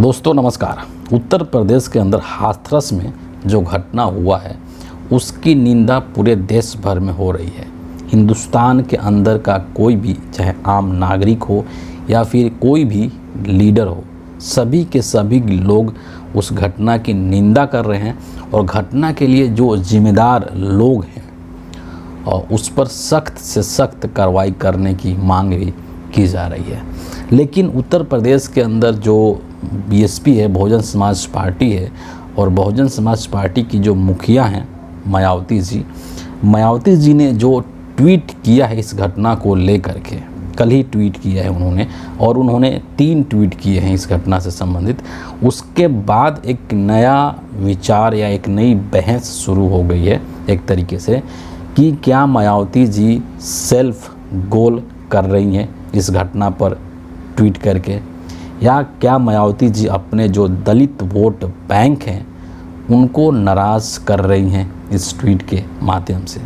दोस्तों नमस्कार। उत्तर प्रदेश के अंदर हाथरस में जो घटना हुआ है उसकी निंदा पूरे देश भर में हो रही है। हिंदुस्तान के अंदर का कोई भी, चाहे आम नागरिक हो या फिर कोई भी लीडर हो, सभी के सभी लोग उस घटना की निंदा कर रहे हैं और घटना के लिए जो जिम्मेदार लोग हैं और उस पर सख्त से सख्त कार्रवाई करने की मांग भी की जा रही है। लेकिन उत्तर प्रदेश के अंदर जो बीएसपी है, बहुजन समाज पार्टी है, और बहुजन समाज पार्टी की जो मुखिया हैं मायावती जी ने जो ट्वीट किया है इस घटना को लेकर के, कल ही ट्वीट किया है उन्होंने, और उन्होंने 3 ट्वीट किए हैं इस घटना से संबंधित। उसके बाद एक नया विचार या एक नई बहस शुरू हो गई है एक तरीके से कि क्या मायावती जी सेल्फ गोल कर रही हैं इस घटना पर ट्वीट करके, या क्या मायावती जी अपने जो दलित वोट बैंक हैं उनको नाराज़ कर रही हैं इस ट्वीट के माध्यम से,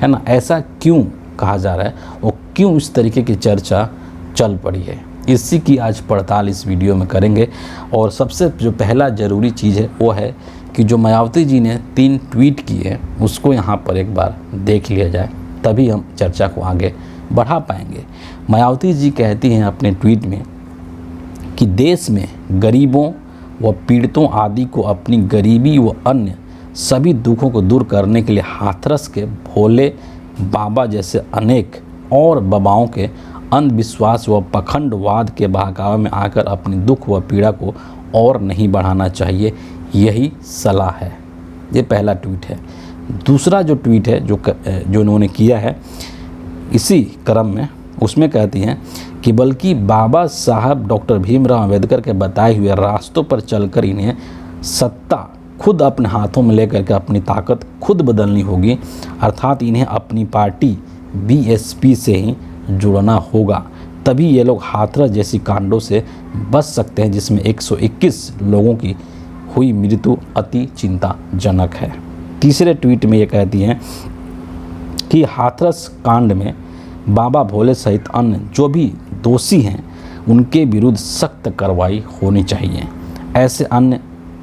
है ना। ऐसा क्यों कहा जा रहा है और क्यों इस तरीके की चर्चा चल पड़ी है, इसी की आज पड़ताल इस वीडियो में करेंगे। और सबसे जो पहला ज़रूरी चीज़ है वो है कि जो मायावती जी ने 3 ट्वीट किए हैं उसको यहाँ पर एक बार देख लिया जाए, तभी हम चर्चा को आगे बढ़ा पाएंगे। मायावती जी कहती हैं अपने ट्वीट में कि देश में गरीबों व पीड़ितों आदि को अपनी गरीबी व अन्य सभी दुखों को दूर करने के लिए हाथरस के भोले बाबा जैसे अनेक और बाबाओं के अंधविश्वास व पखंडवाद के बहकावे में आकर अपनी दुख व पीड़ा को और नहीं बढ़ाना चाहिए, यही सलाह है। ये पहला ट्वीट है। दूसरा जो ट्वीट है जो उन्होंने किया है इसी क्रम में, उसमें कहती हैं कि बल्कि बाबा साहब डॉक्टर भीमराव अंबेडकर के बताए हुए रास्तों पर चलकर इन्हें सत्ता खुद अपने हाथों में लेकर के अपनी ताकत खुद बदलनी होगी, अर्थात इन्हें अपनी पार्टी बीएसपी से ही जुड़ना होगा, तभी ये लोग हाथरस जैसी कांडों से बच सकते हैं जिसमें 121 लोगों की हुई मृत्यु अति चिंताजनक है। तीसरे ट्वीट में ये कहती हैं कि हाथरस कांड में बाबा भोले सहित अन्य जो भी दोषी हैं उनके विरुद्ध सख्त कार्रवाई होनी चाहिए। ऐसे अन्य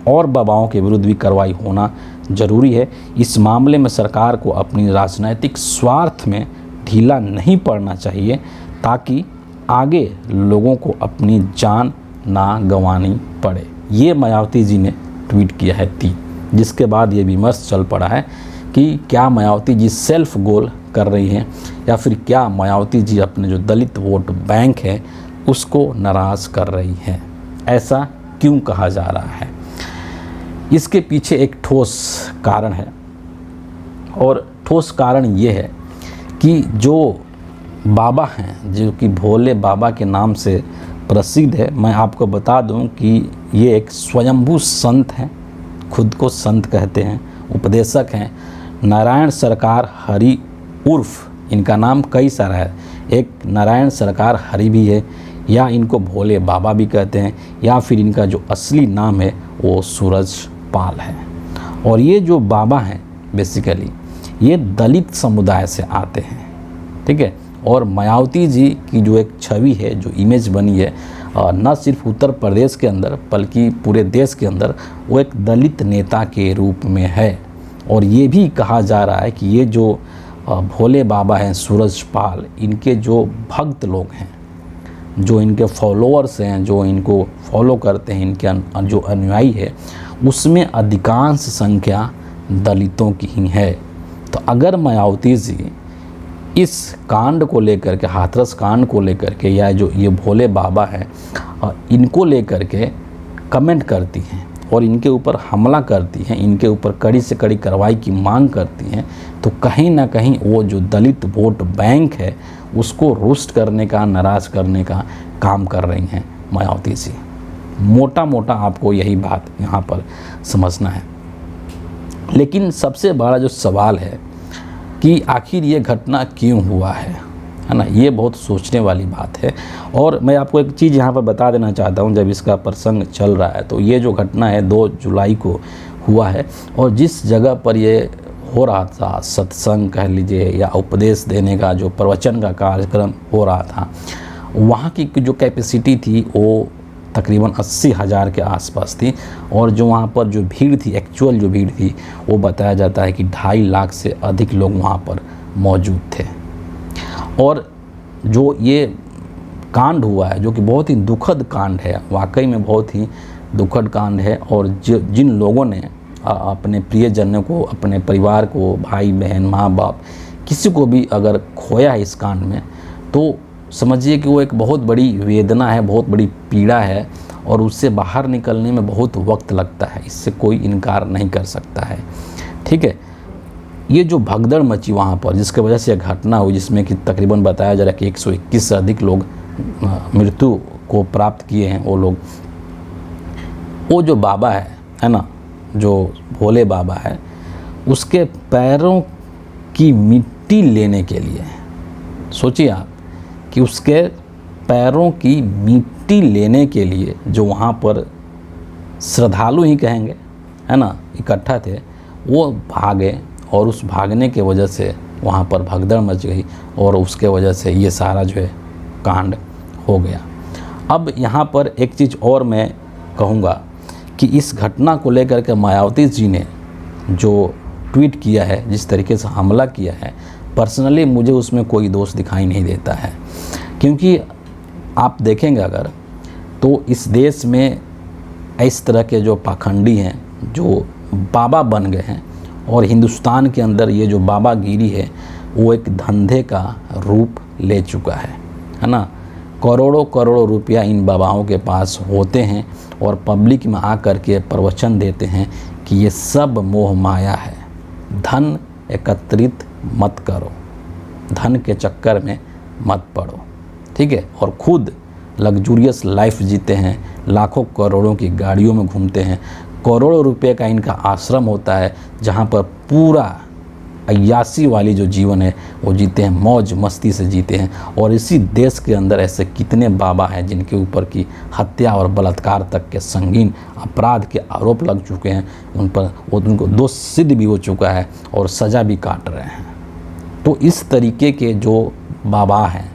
और बाबाओं के विरुद्ध भी कार्रवाई होना जरूरी है। इस मामले में सरकार को अपनी राजनीतिक स्वार्थ में ढीला नहीं पड़ना चाहिए ताकि आगे लोगों को अपनी जान ना गंवानी पड़े। ये मायावती जी ने ट्वीट किया है 3, जिसके बाद ये विमर्श चल पड़ा है कि क्या मायावती जी सेल्फ गोल कर रही हैं या फिर क्या मायावती जी अपने जो दलित वोट बैंक है उसको नाराज़ कर रही हैं। ऐसा क्यों कहा जा रहा है, इसके पीछे एक ठोस कारण है, और ठोस कारण ये है कि जो बाबा हैं जो कि भोले बाबा के नाम से प्रसिद्ध है, मैं आपको बता दूं कि ये एक स्वयंभू संत हैं, खुद को संत कहते हैं, उपदेशक हैं। नारायण सरकार हरि उर्फ इनका नाम कई सारा है, एक नारायण सरकार हरि भी है, या इनको भोले बाबा भी कहते हैं, या फिर इनका जो असली नाम है वो सूरज पाल है। और ये जो बाबा हैं बेसिकली ये दलित समुदाय से आते हैं, ठीक है। और मायावती जी की जो एक छवि है, जो इमेज बनी है न सिर्फ उत्तर प्रदेश के अंदर बल्कि पूरे देश के अंदर, वो एक दलित नेता के रूप में है। और ये भी कहा जा रहा है कि ये जो भोले बाबा हैं सूरज पाल, इनके जो भक्त लोग हैं, जो इनके फॉलोअर्स हैं, जो इनको फॉलो करते हैं, इनके जो अनुयायी है, उसमें अधिकांश संख्या दलितों की ही है। तो अगर मायावती जी इस कांड को लेकर के, हाथरस कांड को लेकर के, या जो ये भोले बाबा हैं इनको लेकर के कमेंट करती हैं और इनके ऊपर हमला करती हैं, इनके ऊपर कड़ी से कड़ी कार्रवाई की मांग करती हैं, तो कहीं ना कहीं वो जो दलित वोट बैंक है उसको रुष्ट करने का, नाराज़ करने का काम कर रही हैं मायावती जी। मोटा मोटा आपको यही बात यहाँ पर समझना है। लेकिन सबसे बड़ा जो सवाल है कि आखिर ये घटना क्यों हुआ है ना, ये बहुत सोचने वाली बात है। और मैं आपको एक चीज़ यहाँ पर बता देना चाहता हूँ, जब इसका प्रसंग चल रहा है तो ये जो घटना है 2 जुलाई को हुआ है, और जिस जगह पर ये हो रहा था सत्संग कह लीजिए या उपदेश देने का जो प्रवचन का कार्यक्रम हो रहा था, वहाँ की जो कैपेसिटी थी वो तकरीबन 80,000 के आसपास थी, और जो वहाँ पर जो भीड़ थी, एक्चुअल जो भीड़ थी, वो बताया जाता है कि 2.5 लाख से अधिक लोग वहाँ पर मौजूद थे। और जो ये कांड हुआ है, जो कि बहुत ही दुखद कांड है, वाकई में बहुत ही दुखद कांड है, और जिन लोगों ने अपने प्रियजनों को, अपने परिवार को, भाई बहन, माँ बाप, किसी को भी अगर खोया है इस कांड में, तो समझिए कि वो एक बहुत बड़ी वेदना है, बहुत बड़ी पीड़ा है, और उससे बाहर निकलने में बहुत वक्त लगता है, इससे कोई इनकार नहीं कर सकता है। ठीक है, ये जो भगदड़ मची वहाँ पर, जिसकी वजह से यह घटना हुई, जिसमें कि तकरीबन बताया जा रहा है कि 121 से अधिक लोग मृत्यु को प्राप्त किए हैं, वो लोग, वो जो बाबा है ना, जो भोले बाबा है, उसके पैरों की मिट्टी लेने के लिए, सोचिए आप कि उसके पैरों की मिट्टी लेने के लिए जो वहाँ पर श्रद्धालु ही कहेंगे, है ना, इकट्ठा थे, वो भागे, और उस भागने के वजह से वहाँ पर भगदड़ मच गई, और उसके वजह से ये सारा जो है कांड हो गया। अब यहाँ पर एक चीज़ और मैं कहूँगा कि इस घटना को लेकर के मायावती जी ने जो ट्वीट किया है, जिस तरीके से हमला किया है, पर्सनली मुझे उसमें कोई दोष दिखाई नहीं देता है, क्योंकि आप देखेंगे अगर, तो इस देश में इस तरह के जो पाखंडी हैं, जो बाबा बन गए हैं, और हिंदुस्तान के अंदर ये जो बाबागिरी है वो एक धंधे का रूप ले चुका है ना। करोड़ों करोड़ों रुपया इन बाबाओं के पास होते हैं, और पब्लिक में आकर के प्रवचन देते हैं कि ये सब मोह माया है, धन एकत्रित मत करो, धन के चक्कर में मत पड़ो। ठीक है, और खुद लग्जूरियस लाइफ जीते हैं, लाखों करोड़ों की गाड़ियों में घूमते हैं, करोड़ों रुपए का इनका आश्रम होता है, जहाँ पर पूरा अय्यासी वाली जो जीवन है वो जीते हैं, मौज मस्ती से जीते हैं। और इसी देश के अंदर ऐसे कितने बाबा हैं जिनके ऊपर की हत्या और बलात्कार तक के संगीन अपराध के आरोप लग चुके हैं, उन पर उनको दोष सिद्ध भी हो चुका है और सज़ा भी काट रहे हैं। तो इस तरीके के जो बाबा हैं,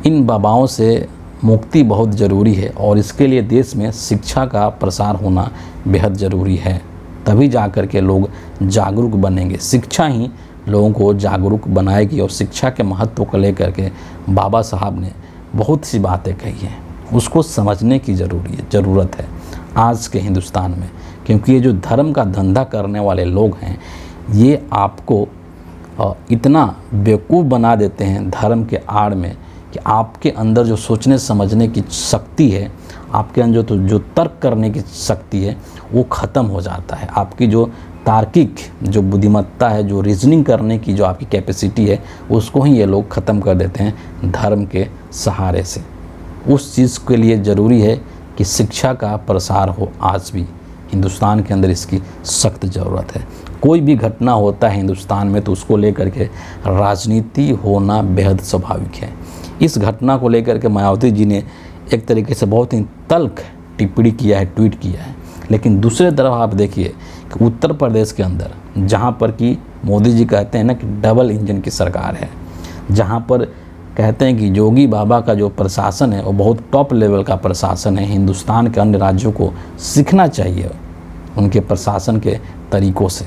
इन बाबाओं से मुक्ति बहुत ज़रूरी है, और इसके लिए देश में शिक्षा का प्रसार होना बेहद ज़रूरी है, तभी जा कर के लोग जागरूक बनेंगे। शिक्षा ही लोगों को जागरूक बनाएगी, और शिक्षा के महत्व को लेकर के बाबा साहब ने बहुत सी बातें कही हैं, उसको समझने की ज़रूरत है आज के हिंदुस्तान में, क्योंकि ये जो धर्म का धंधा करने वाले लोग हैं, ये आपको इतना बेवकूफ़ बना देते हैं धर्म के आड़ में कि आपके अंदर जो सोचने समझने की शक्ति है, आपके अंदर जो तर्क करने की शक्ति है, वो ख़त्म हो जाता है। आपकी जो तार्किक जो बुद्धिमत्ता है, जो रीजनिंग करने की जो आपकी कैपेसिटी है, उसको ही ये लोग ख़त्म कर देते हैं धर्म के सहारे से। उस चीज़ के लिए ज़रूरी है कि शिक्षा का प्रसार हो। आज भी हिंदुस्तान के अंदर इसकी सख्त ज़रूरत है। कोई भी घटना होता है हिंदुस्तान में, तो उसको लेकर के राजनीति होना बेहद स्वाभाविक है। इस घटना को लेकर के मायावती जी ने एक तरीके से बहुत ही तल्ख टिप्पणी किया है, ट्वीट किया है। लेकिन दूसरे तरफ आप देखिए कि उत्तर प्रदेश के अंदर, जहाँ पर कि मोदी जी कहते हैं ना कि डबल इंजन की सरकार है, जहाँ पर कहते हैं कि योगी बाबा का जो प्रशासन है वो बहुत टॉप लेवल का प्रशासन है, हिंदुस्तान के अन्य राज्यों को सीखना चाहिए उनके प्रशासन के तरीक़ों से।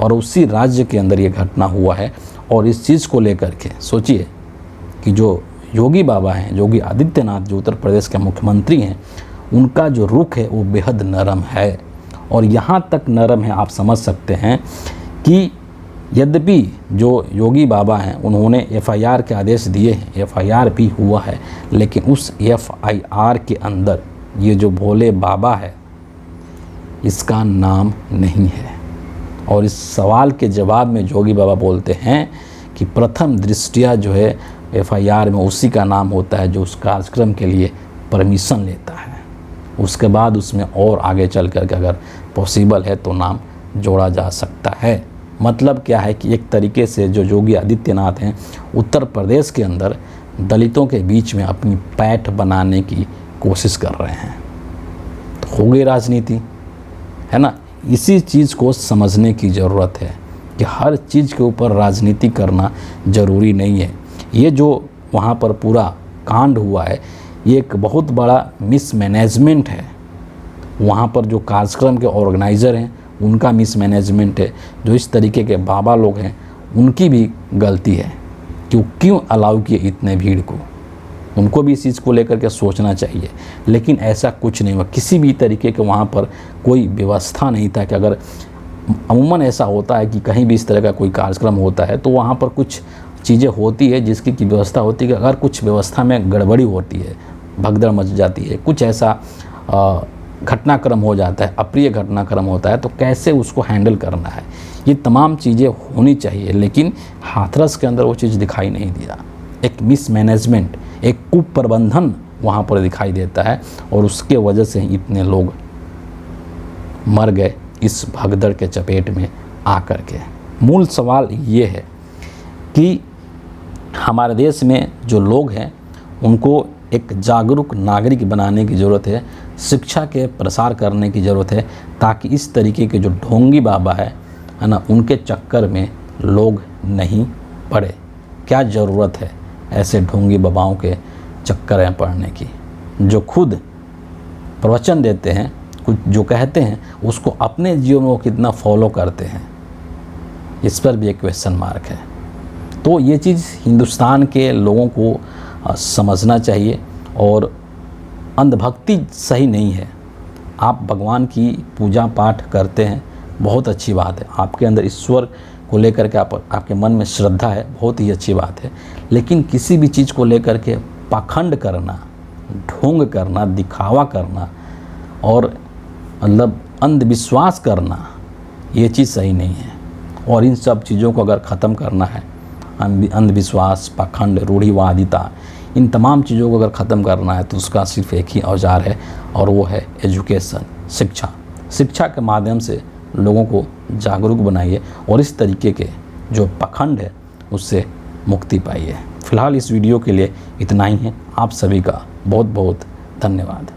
और उसी राज्य के अंदर ये घटना हुआ है, और इस चीज़ को लेकर के सोचिए कि जो योगी बाबा हैं, योगी आदित्यनाथ जो उत्तर प्रदेश के मुख्यमंत्री हैं, उनका जो रुख है वो बेहद नरम है। और यहाँ तक नरम है, आप समझ सकते हैं कि यद्यपि जो योगी बाबा हैं उन्होंने एफआईआर के आदेश दिए हैं, एफआईआर भी हुआ है, लेकिन उस एफआईआर के अंदर ये जो भोले बाबा है इसका नाम नहीं है। और इस सवाल के जवाब में योगी बाबा बोलते हैं कि प्रथम दृष्टया जो है एफआईआर में उसी का नाम होता है जो उस कार्यक्रम के लिए परमिशन लेता है, उसके बाद उसमें और आगे चल कर के अगर पॉसिबल है तो नाम जोड़ा जा सकता है। मतलब क्या है कि एक तरीके से जो योगी आदित्यनाथ हैं उत्तर प्रदेश के अंदर दलितों के बीच में अपनी पैठ बनाने की कोशिश कर रहे हैं। तो हो गई राजनीति, है ना। इसी चीज़ को समझने की ज़रूरत है कि हर चीज़ के ऊपर राजनीति करना ज़रूरी नहीं है। ये जो वहाँ पर पूरा कांड हुआ है, ये एक बहुत बड़ा मिसमैनेजमेंट है। वहाँ पर जो कार्यक्रम के ऑर्गेनाइज़र हैं उनका मिसमैनेजमेंट है। जो इस तरीके के बाबा लोग हैं उनकी भी गलती है कि क्यों अलाउ किए इतने भीड़ को। उनको भी इस चीज़ को लेकर के सोचना चाहिए, लेकिन ऐसा कुछ नहीं हुआ। किसी भी तरीके के वहाँ पर कोई व्यवस्था नहीं था कि अगर अमूमन ऐसा होता है कि कहीं भी इस तरह का कोई कार्यक्रम होता है तो वहाँ पर कुछ चीज़ें होती है जिसकी की व्यवस्था होती है कि अगर कुछ व्यवस्था में गड़बड़ी होती है, भगदड़ मच जाती है, कुछ ऐसा घटनाक्रम हो जाता है, अप्रिय घटनाक्रम होता है, तो कैसे उसको हैंडल करना है, ये तमाम चीज़ें होनी चाहिए। लेकिन हाथरस के अंदर वो चीज़ दिखाई नहीं दिया। एक मिसमैनेजमेंट, एक कुप्रबंधन वहाँ पर दिखाई देता है और उसके वजह से इतने लोग मर गए इस भगदड़ के चपेट में आकर के। मूल सवाल ये है कि हमारे देश में जो लोग हैं उनको एक जागरूक नागरिक बनाने की ज़रूरत है, शिक्षा के प्रसार करने की ज़रूरत है, ताकि इस तरीके के जो ढोंगी बाबा है ना, उनके चक्कर में लोग नहीं पड़े। क्या ज़रूरत है ऐसे ढोंगी बाबाओं के चक्कर में पड़ने की, जो खुद प्रवचन देते हैं, कुछ जो कहते हैं उसको अपने जीवन में वो कितना फॉलो करते हैं, इस पर भी एक क्वेश्चन मार्क है। तो ये चीज़ हिंदुस्तान के लोगों को समझना चाहिए। और अंधभक्ति सही नहीं है। आप भगवान की पूजा पाठ करते हैं, बहुत अच्छी बात है। आपके अंदर ईश्वर को लेकर के आपके मन में श्रद्धा है, बहुत ही अच्छी बात है। लेकिन किसी भी चीज़ को लेकर के पाखंड करना, ढोंग करना, दिखावा करना और मतलब अंधविश्वास करना, ये चीज़ सही नहीं है। और इन सब चीज़ों को अगर ख़त्म करना है, अंधविश्वास, पाखंड, रूढ़िवादिता, इन तमाम चीज़ों को अगर ख़त्म करना है तो उसका सिर्फ एक ही औजार है और वो है एजुकेशन, शिक्षा। शिक्षा के माध्यम से लोगों को जागरूक बनाइए और इस तरीके के जो पाखंड है उससे मुक्ति पाइए। फ़िलहाल इस वीडियो के लिए इतना ही है। आप सभी का बहुत बहुत धन्यवाद।